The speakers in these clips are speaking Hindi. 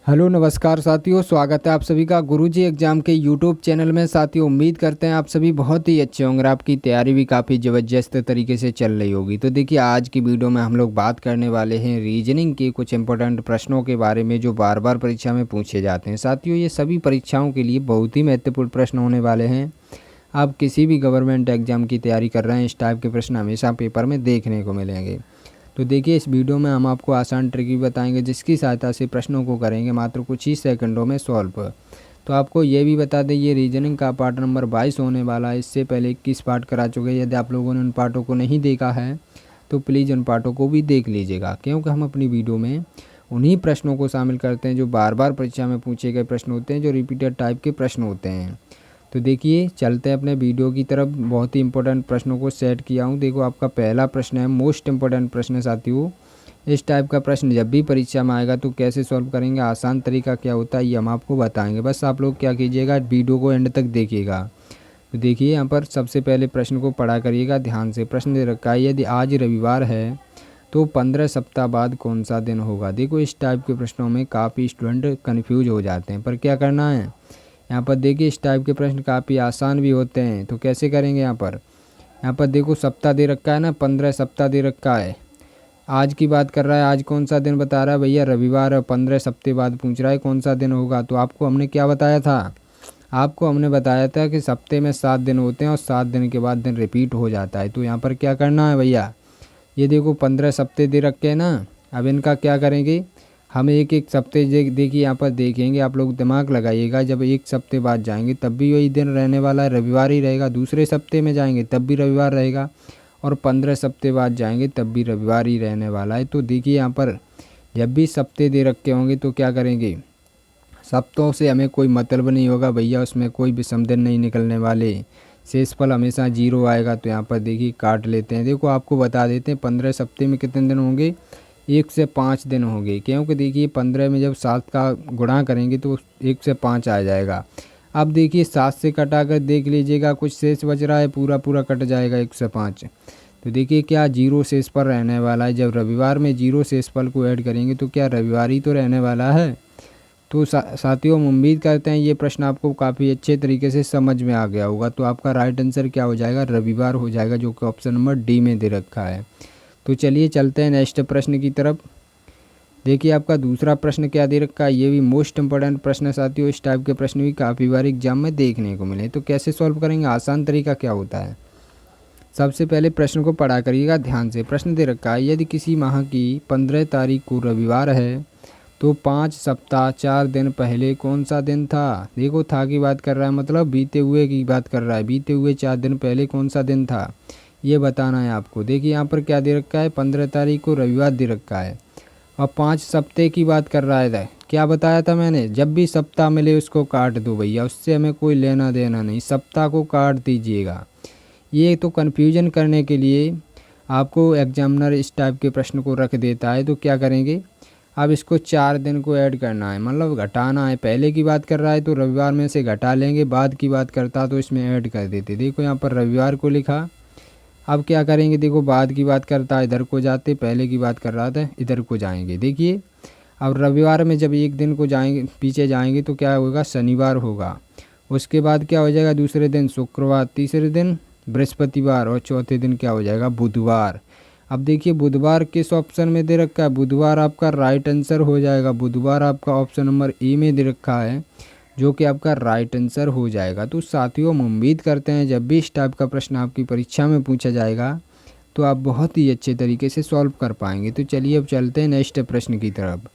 हेलो नमस्कार साथियों, स्वागत है आप सभी का गुरुजी एग्जाम के यूट्यूब चैनल में। साथियों, उम्मीद करते हैं आप सभी बहुत ही अच्छे होंगे, आपकी तैयारी भी काफ़ी ज़बरदस्त तरीके से चल रही होगी। तो देखिए, आज की वीडियो में हम लोग बात करने वाले हैं रीजनिंग के कुछ इंपॉर्टेंट प्रश्नों के बारे में जो बार बार परीक्षा में पूछे जाते हैं। साथियों, ये सभी परीक्षाओं के लिए बहुत ही महत्वपूर्ण प्रश्न होने वाले हैं। आप किसी भी गवर्नमेंट एग्जाम की तैयारी कर रहे हैं, इस टाइप के प्रश्न हमेशा पेपर में देखने को मिलेंगे। तो देखिए, इस वीडियो में हम आपको आसान ट्रिक भी बताएंगे जिसकी सहायता से प्रश्नों को करेंगे मात्र कुछ ही सेकंडों में सॉल्व। तो आपको ये भी बता दें, ये रीजनिंग का पार्ट नंबर 22 होने वाला है। इससे पहले 21 पार्ट करा चुके हैं। यदि आप लोगों ने उन पार्टों को नहीं देखा है तो प्लीज़ उन पार्टों को भी देख लीजिएगा, क्योंकि हम अपनी वीडियो में उन्हीं प्रश्नों को शामिल करते हैं जो बार बार परीक्षा में पूछे गए प्रश्न होते हैं, जो रिपीटेड टाइप के प्रश्न होते हैं। तो देखिए, चलते हैं अपने वीडियो की तरफ। बहुत ही इंपॉर्टेंट प्रश्नों को सेट किया हूँ। देखो, आपका पहला प्रश्न है, मोस्ट इंपॉर्टेंट प्रश्न है साथियों। इस टाइप का प्रश्न जब भी परीक्षा में आएगा तो कैसे सॉल्व करेंगे, आसान तरीका क्या होता है, ये हम आपको बताएंगे। बस आप लोग क्या कीजिएगा, वीडियो को एंड तक देखिएगा। तो देखिए, यहाँ पर सबसे पहले प्रश्न को पढ़ा करिएगा ध्यान से। प्रश्न दे रखा है, यदि आज रविवार है तो 15 सप्ताह बाद कौन सा दिन होगा। देखो, इस टाइप के प्रश्नों में काफ़ी स्टूडेंट कन्फ्यूज हो जाते हैं, पर क्या करना है यहाँ पर। देखिए, इस टाइप के प्रश्न काफ़ी आसान भी होते हैं। तो कैसे करेंगे यहाँ पर देखो, सप्ताह दे रखा है ना, 15 सप्ताह दे रखा है। आज की बात कर रहा है, आज कौन सा दिन बता रहा है भैया, रविवार है। 15 सप्ताह बाद पूछ रहा है कौन सा दिन होगा। तो आपको हमने क्या बताया था, आपको हमने बताया था कि सप्ते में 7 दिन होते हैं और 7 दिन के बाद दिन रिपीट हो जाता है। तो यहाँ पर क्या करना है भैया, ये देखो 15 सप्ताह दे रखे हैं ना। अब इनका क्या करेंगे, हम एक एक सप्ते देखिए यहाँ पर देखेंगे। आप लोग दिमाग लगाइएगा, जब एक सप्ते बाद जाएंगे तब भी वही दिन रहने वाला है, रविवार ही रहेगा। दूसरे सप्ते में जाएंगे तब भी रविवार रहेगा, और 15 सप्ते बाद जाएंगे तब भी रविवार ही रहने वाला है। तो देखिए, यहाँ पर जब भी सप्ते दे रखे होंगे तो क्या करेंगे, सप्तों से हमें कोई मतलब नहीं होगा भैया, उसमें कोई विषम दिन नहीं निकलने वाले, शेषफल हमेशा 0 आएगा। तो यहाँ पर देखिए काट लेते हैं। देखो, आपको बता देते हैं 15 सप्ते में कितने दिन होंगे, 1 से 5 दिन होंगे। क्योंकि देखिए, 15 में जब 7 का गुणा करेंगे तो 1 से 5 आ जाएगा। अब देखिए, 7 से कटा कर देख लीजिएगा, कुछ शेष बच रहा है, पूरा पूरा कट जाएगा 1 से 5। तो देखिए, क्या 0 शेषफल रहने वाला है। जब रविवार में 0 शेषफल को ऐड करेंगे तो क्या रविवार ही तो रहने वाला है। तो साथियों, हम उम्मीद करते हैं ये प्रश्न आपको काफ़ी अच्छे तरीके से समझ में आ गया होगा। तो आपका राइट आंसर क्या हो जाएगा, रविवार हो जाएगा, जो कि ऑप्शन नंबर डी में दे रखा है। तो चलिए चलते हैं नेक्स्ट प्रश्न की तरफ। देखिए, आपका दूसरा प्रश्न क्या दे रखा है, ये भी मोस्ट इंपॉर्टेंट प्रश्न है साथियों। इस टाइप के प्रश्न भी काफ़ी बार एग्जाम में देखने को मिले। तो कैसे सॉल्व करेंगे, आसान तरीका क्या होता है। सबसे पहले प्रश्न को पढ़ा करिएगा ध्यान से। प्रश्न दे रखा है, यदि किसी माह की 15 तारीख को रविवार है तो 5 सप्ताह 4 दिन पहले कौन सा दिन था। देखो, था की बात कर रहा है, मतलब बीते हुए की बात कर रहा है। बीते हुए 4 दिन पहले कौन सा दिन था, ये बताना है आपको। देखिए, यहाँ पर क्या दे रखा है, 15 तारीख को रविवार दे रखा है, और 5 सप्ताह की बात कर रहा है। क्या बताया था मैंने, जब भी सप्ताह मिले उसको काट दो भैया, उससे हमें कोई लेना देना नहीं, सप्ताह को काट दीजिएगा। ये तो कन्फ्यूजन करने के लिए आपको एग्जामिनर इस टाइप के प्रश्न को रख देता है। तो क्या करेंगे, अब इसको 4 दिन को ऐड करना है, मतलब घटाना है। पहले की बात कर रहा है तो रविवार में से घटा लेंगे, बाद की बात करता तो इसमें ऐड कर देते। देखो, यहाँ पर रविवार को लिखा। अब क्या करेंगे, देखो, बाद की बात करता है इधर को जाते, पहले की बात कर रहा था इधर को जाएंगे। देखिए, अब रविवार में जब एक दिन को जाएंगे पीछे जाएंगे तो क्या होगा, शनिवार होगा। उसके बाद क्या हो जाएगा, दूसरे दिन शुक्रवार, तीसरे दिन बृहस्पतिवार, और चौथे दिन क्या हो जाएगा, बुधवार। अब देखिए, बुधवार किस ऑप्शन में दे रखा है, बुधवार आपका राइट आंसर हो जाएगा। बुधवार आपका ऑप्शन नंबर ए में दे रखा है, जो कि आपका राइट आंसर हो जाएगा। तो साथियों, हम उम्मीद करते हैं जब भी इस टाइप का प्रश्न आपकी परीक्षा में पूछा जाएगा तो आप बहुत ही अच्छे तरीके से सॉल्व कर पाएंगे। तो चलिए अब चलते हैं नेक्स्ट प्रश्न की तरफ।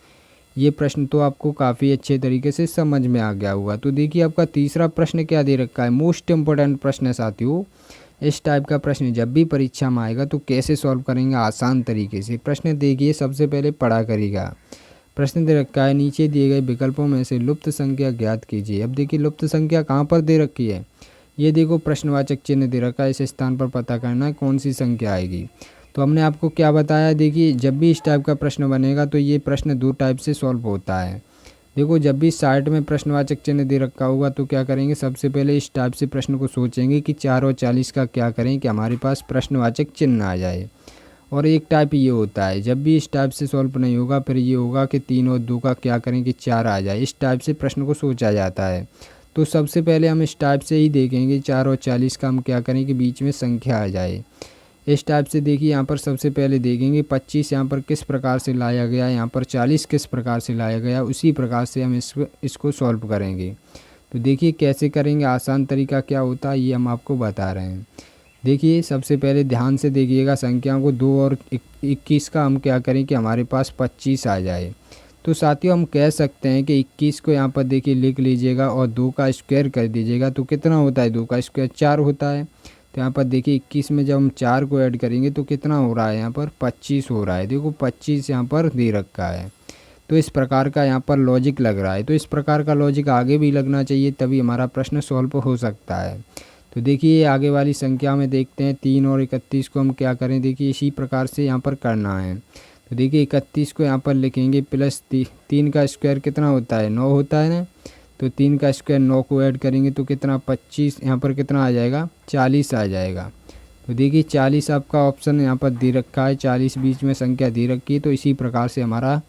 ये प्रश्न तो आपको काफ़ी अच्छे तरीके से समझ में आ गया होगा। तो देखिए, आपका तीसरा प्रश्न क्या दे रखा है, मोस्ट इंपॉर्टेंट प्रश्न है साथियों। इस टाइप का प्रश्न जब भी परीक्षा में आएगा तो कैसे सॉल्व करेंगे, आसान तरीके से। प्रश्न देखिए, सबसे पहले पढ़ा करिएगा। प्रश्न दे रखा है, नीचे दिए गए विकल्पों में से लुप्त संख्या ज्ञात कीजिए। अब देखिए, लुप्त संख्या कहाँ पर दे रखी है, ये देखो प्रश्नवाचक चिन्ह दे रखा है, इस स्थान पर पता करना है कौन सी संख्या आएगी। तो हमने आपको क्या बताया, देखिए, जब भी इस टाइप का प्रश्न बनेगा तो ये प्रश्न 2 टाइप से सॉल्व होता है। देखो, जब भी साइड में प्रश्नवाचक चिन्ह दे रखा होगा तो क्या करेंगे, सबसे पहले इस टाइप से प्रश्न को सोचेंगे कि 4 और 40 का क्या करें कि हमारे पास प्रश्नवाचक चिन्ह आ जाए। और एक टाइप ये होता है, जब भी इस टाइप से सॉल्व नहीं होगा फिर ये होगा कि 3 और 2 का क्या करें कि 4 आ जाए। इस टाइप से प्रश्न को सोचा जाता है। तो सबसे पहले हम इस टाइप से ही देखेंगे 4 और 40 का हम क्या करें कि बीच में संख्या आ जाए। इस टाइप से देखिए यहाँ पर सबसे पहले देखेंगे 25 यहाँ पर किस प्रकार से लाया गया, यहाँ पर 40 किस प्रकार से लाया गया, उसी प्रकार से हम इसको सॉल्व करेंगे। तो देखिए कैसे करेंगे, आसान तरीका क्या होता है ये हम आपको बता रहे हैं। देखिए सबसे पहले ध्यान से देखिएगा संख्याओं को, 2 और 21 का हम क्या करें कि हमारे पास 25 आ जाए। तो साथियों हम कह सकते हैं कि 21 को यहाँ पर देखिए लिख लीजिएगा और 2 का स्क्वायर कर दीजिएगा। तो कितना होता है, 2 का स्क्वायर 4 होता है। तो यहाँ पर देखिए 21 में जब हम 4 को ऐड करेंगे तो कितना हो रहा है, यहाँ पर 25 हो रहा है। देखो 25 यहाँ पर दे रखा है। तो इस प्रकार का यहाँ पर लॉजिक लग रहा है। तो इस प्रकार का लॉजिक आगे भी लगना चाहिए, तभी हमारा प्रश्न सॉल्व हो सकता है। तो देखिए आगे वाली संख्या में देखते हैं 3 और 31 को हम क्या करें, देखिए इसी प्रकार से यहाँ पर करना है। तो देखिए 31 को यहाँ पर लिखेंगे प्लस 3 का स्क्वायर कितना होता है, 9 होता है ना। तो 3 का स्क्वायर 9 को ऐड करेंगे तो कितना 25, यहाँ पर कितना आ जाएगा 40 आ जाएगा। तो देखिए 40 आपका ऑप्शन यहाँ पर दे रखा है, 40 बीच में संख्या दे रखी है। तो इसी प्रकार से हमारा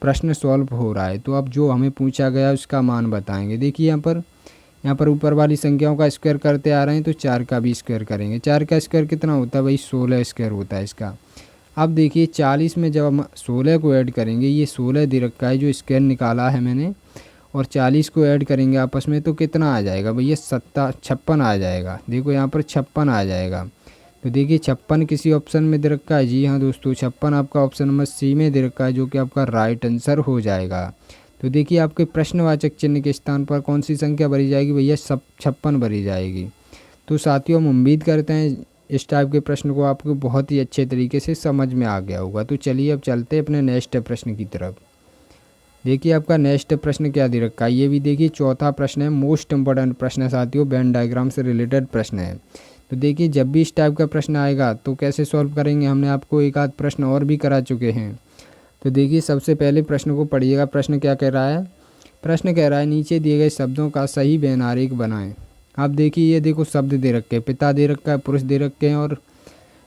प्रश्न सॉल्व हो रहा है। तो अब जो हमें पूछा गया उसका मान बताएंगे। देखिए यहाँ पर ऊपर वाली संख्याओं का स्क्वायर करते आ रहे हैं तो 4 का भी स्क्वायर करेंगे। 4 का स्क्वायर कितना होता है भाई, 16 स्क्वायर होता है इसका। अब देखिए 40 में जब हम 16 को ऐड करेंगे, ये 16 दे रखा है जो स्क्वायर निकाला है मैंने, और 40 को ऐड करेंगे आपस में तो कितना आ जाएगा भैया, 56 आ जाएगा। देखो यहाँ पर 56 आ जाएगा। तो देखिए 56 किसी ऑप्शन में दे रखा है, जी हाँ दोस्तों 56 आपका ऑप्शन नंबर सी में दे रखा है, जो कि आपका राइट आंसर हो जाएगा। तो देखिए आपके प्रश्नवाचक चिन्ह के स्थान पर कौन सी संख्या भरी जाएगी भैया, 56 भरी जाएगी। तो साथियों हम उम्मीद करते हैं इस टाइप के प्रश्न को आपको बहुत ही अच्छे तरीके से समझ में आ गया होगा। तो चलिए अब चलते हैं अपने नेक्स्ट प्रश्न की तरफ। देखिए आपका नेक्स्ट प्रश्न क्या दे रखा है, ये भी देखिए चौथा प्रश्न है, मोस्ट इम्पोर्टेंट प्रश्न है साथियों, वेन डायग्राम से रिलेटेड प्रश्न है। तो देखिए जब भी इस टाइप का प्रश्न आएगा तो कैसे सॉल्व करेंगे, हमने आपको एक आध प्रश्न और भी करा चुके हैं। तो देखिए सबसे पहले प्रश्न को पढ़िएगा। प्रश्न क्या कह रहा है, प्रश्न कह रहा है नीचे दिए गए शब्दों का सही व्यवहारिक बनाएं। आप देखिए ये देखो शब्द दे रखे हैं, पिता दे रखा है, पुरुष दे रखे हैं और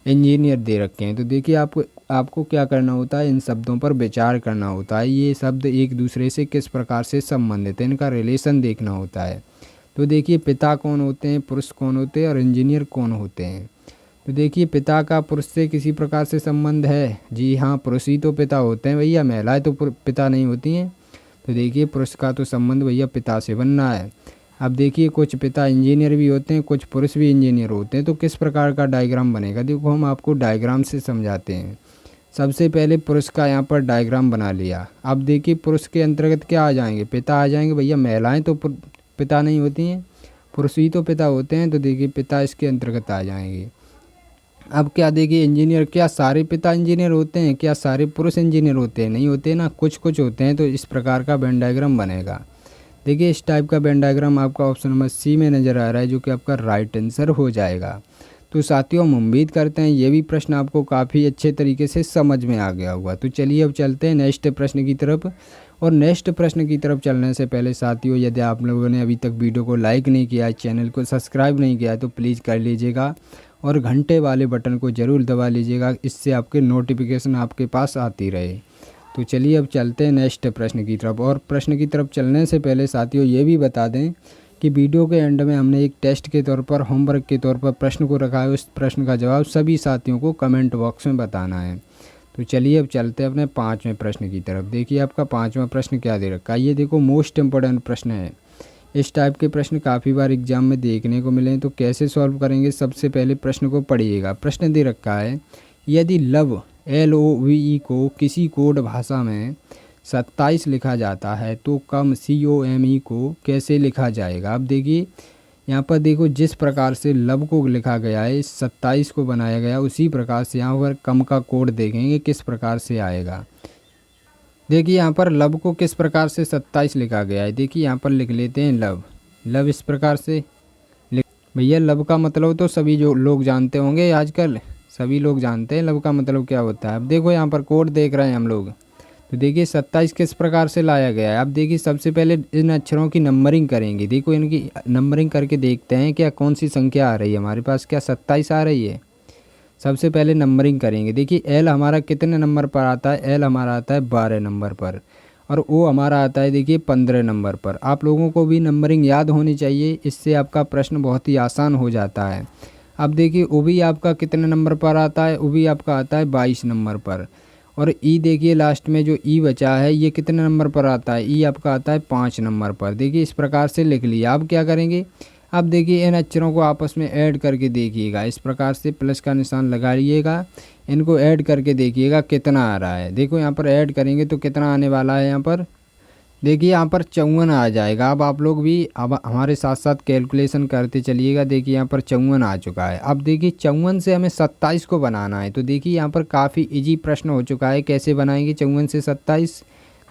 इंजीनियर दे रखे हैं। तो देखिए आपको क्या करना होता है, इन शब्दों पर विचार करना होता है। ये शब्द एक दूसरे से किस प्रकार से संबंधित है, इनका रिलेशन देखना होता है। तो देखिए पिता कौन होते हैं, पुरुष कौन होते हैं और इंजीनियर कौन होते हैं। तो देखिए पिता का पुरुष से किसी प्रकार से संबंध है, जी हाँ पुरुष ही तो पिता होते हैं भैया, महिलाएं तो पिता नहीं होती हैं। तो देखिए पुरुष का तो संबंध भैया पिता से बनना है। अब देखिए कुछ पिता इंजीनियर भी होते हैं, कुछ पुरुष भी इंजीनियर होते हैं। तो किस प्रकार का डायग्राम बनेगा, देखो हम आपको डायग्राम से समझाते हैं। सबसे पहले पुरुष का यहाँ पर डायग्राम बना लिया। अब देखिए पुरुष के अंतर्गत क्या आ जाएंगे, पिता आ जाएंगे भैया, महिलाएं तो पिता नहीं होती हैं, पुरुष ही तो पिता होते हैं। तो देखिए पिता इसके अंतर्गत आ जाएंगे। अब क्या देखिए इंजीनियर, क्या सारे पिता इंजीनियर होते हैं, क्या सारे पुरुष इंजीनियर होते हैं, नहीं होते ना, कुछ कुछ होते हैं। तो इस प्रकार का वेन डायग्राम बनेगा। देखिए इस टाइप का वेन डायग्राम आपका ऑप्शन नंबर सी में नज़र आ रहा है, जो कि आपका राइट आंसर हो जाएगा। तो साथियों हम उम्मीद करते हैं ये भी प्रश्न आपको काफ़ी अच्छे तरीके से समझ में आ गया होगा। तो चलिए अब चलते हैं नेक्स्ट प्रश्न की तरफ। और नेक्स्ट प्रश्न की तरफ चलने से पहले साथियों, यदि आप लोगों ने अभी तक वीडियो को लाइक नहीं किया है, चैनल को सब्सक्राइब नहीं किया है, तो प्लीज़ कर लीजिएगा और घंटे वाले बटन को ज़रूर दबा लीजिएगा, इससे आपके नोटिफिकेशन आपके पास आती रहे। तो चलिए अब चलते हैं नेक्स्ट प्रश्न की तरफ। और प्रश्न की तरफ चलने से पहले साथियों ये भी बता दें कि वीडियो के एंड में हमने एक टेस्ट के तौर पर, होमवर्क के तौर पर प्रश्न को रखा है। उस प्रश्न का जवाब सभी साथियों को कमेंट बॉक्स में बताना है। तो चलिए अब चलते हैं अपने 5वें प्रश्न की तरफ। देखिए आपका 5वां प्रश्न क्या दे रखा है, ये देखो मोस्ट इम्पोर्टेंट प्रश्न है। इस टाइप के प्रश्न काफ़ी बार एग्जाम में देखने को मिले हैं। तो कैसे सॉल्व करेंगे, सबसे पहले प्रश्न को पढ़िएगा। प्रश्न दे रखा है, यदि लव LOVE को किसी कोड भाषा में 27 लिखा जाता है तो कम COME को कैसे लिखा जाएगा। अब देखिए यहाँ पर देखो जिस प्रकार से लव को लिखा गया है, 27 को बनाया गया, उसी प्रकार से यहाँ पर कम का कोड देखेंगे किस प्रकार से आएगा। देखिए यहाँ पर लव को किस प्रकार से 27 लिखा गया है। देखिए यहाँ पर लिख लेते हैं लव इस प्रकार से भैया लव का मतलब तो सभी जो लोग जानते होंगे, आजकल सभी लोग जानते हैं लव का मतलब क्या होता है। अब देखो यहाँ पर कोड देख रहे हैं हम लोग। तो देखिए 27 किस प्रकार से लाया गया है। अब देखिए सबसे पहले इन अक्षरों की नंबरिंग करेंगे। देखो इनकी नंबरिंग करके देखते हैं क्या कौन सी संख्या आ रही है हमारे पास, क्या 27 आ रही है। सबसे पहले नंबरिंग करेंगे। देखिए एल हमारा कितने नंबर पर आता है, एल हमारा आता है 12 नंबर पर, और ओ हमारा आता है देखिए 15 नंबर पर। आप लोगों को भी नंबरिंग याद होनी चाहिए, इससे आपका प्रश्न बहुत ही आसान हो जाता है। अब देखिए ओ भी आपका कितने नंबर पर आता है, ओ भी आपका आता है 22 नंबर पर। और ई देखिए लास्ट में जो ई बचा है ये कितने नंबर पर आता है, ई आपका आता है 5 नंबर पर। देखिए इस प्रकार से लिख लिया। अब क्या करेंगे, अब देखिए इन अक्षरों को आपस में ऐड करके देखिएगा। इस प्रकार से प्लस का निशान लगाइएगा, इनको ऐड करके देखिएगा कितना आ रहा है। देखो यहाँ पर ऐड करेंगे तो कितना आने वाला है, यहाँ पर देखिए यहाँ पर 54 आ जाएगा। अब आप लोग भी अब हमारे साथ साथ कैलकुलेशन करते चलिएगा। देखिए यहाँ पर 54 आ चुका है। अब देखिए 54 से हमें 27 को बनाना है। तो देखिए यहाँ पर काफ़ी इजी प्रश्न हो चुका है, कैसे बनाएंगे 54 से 27।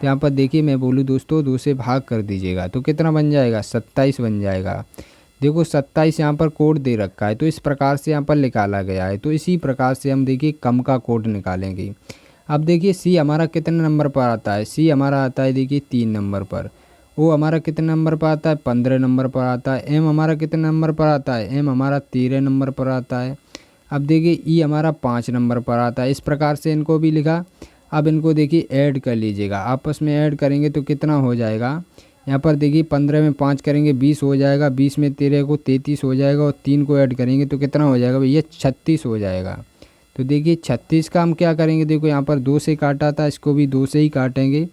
तो यहाँ पर देखिए मैं बोलूँ दोस्तों 2 से भाग कर दीजिएगा तो कितना बन जाएगा, 27 बन जाएगा। देखो 27 यहाँ पर कोड दे रखा है, तो इस प्रकार से यहाँ पर निकाला गया है। तो इसी प्रकार से हम देखिए कम का कोड निकालेंगे। अब देखिए सी हमारा कितने नंबर पर आता है, सी हमारा आता है देखिए 3 नंबर पर। ओ हमारा कितने नंबर पर आता है, 15 नंबर पर आता है। एम हमारा कितने नंबर पर आता है, एम हमारा 13 नंबर पर आता है। अब देखिए ई हमारा 5 नंबर पर आता है। इस प्रकार से इनको भी लिखा। अब इनको देखिए ऐड कर लीजिएगा, आपस में ऐड करेंगे तो कितना हो जाएगा, यहाँ पर देखिए 15 में 5 करेंगे 20 हो जाएगा, 20 में 13 को 33 हो जाएगा, और 3 को ऐड करेंगे तो कितना हो जाएगा भैया, 36 हो जाएगा। तो देखिए 36 का हम क्या करेंगे, देखो यहाँ पर 2 से काटा था, इसको भी 2 से ही काटेंगे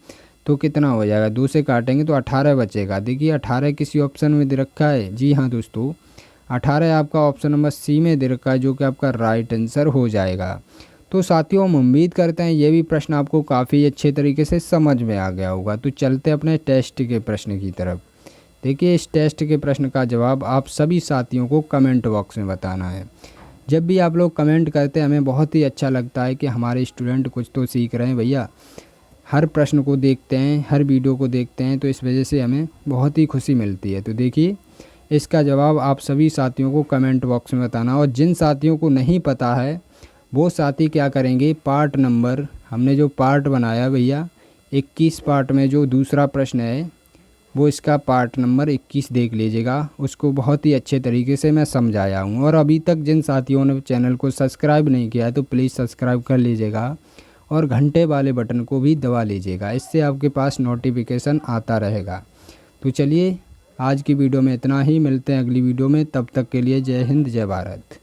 तो कितना हो जाएगा, 2 से काटेंगे तो 18 बचेगा। देखिए 18 किसी ऑप्शन में दे रखा है, जी हाँ दोस्तों 18 आपका ऑप्शन नंबर सी में दे रखा है, जो कि आपका राइट आंसर हो जाएगा। तो साथियों हम उम्मीद करते हैं ये भी प्रश्न आपको काफ़ी अच्छे तरीके से समझ में आ गया होगा। तो चलते अपने टेस्ट के प्रश्न की तरफ। देखिए इस टेस्ट के प्रश्न का जवाब आप सभी साथियों को कमेंट बॉक्स में बताना है। जब भी आप लोग कमेंट करते हैं हमें बहुत ही अच्छा लगता है कि हमारे स्टूडेंट कुछ तो सीख रहे हैं भैया। हर प्रश्न को देखते हैं, हर वीडियो को देखते हैं, तो इस वजह से हमें बहुत ही खुशी मिलती है। तो देखिए इसका जवाब आप सभी साथियों को कमेंट बॉक्स में बताना। और जिन साथियों को नहीं पता है वो साथी क्या करेंगे, पार्ट नंबर हमने जो पार्ट बनाया भैया 21 पार्ट में जो दूसरा प्रश्न है वो इसका पार्ट नंबर 21 देख लीजिएगा। उसको बहुत ही अच्छे तरीके से मैं समझाया हूँ। और अभी तक जिन साथियों ने चैनल को सब्सक्राइब नहीं किया है तो प्लीज़ सब्सक्राइब कर लीजिएगा और घंटे वाले बटन को भी दबा लीजिएगा, इससे आपके पास नोटिफिकेशन आता रहेगा। तो चलिए आज की वीडियो में इतना ही, मिलते हैं अगली वीडियो में, तब तक के लिए जय हिंद जय भारत।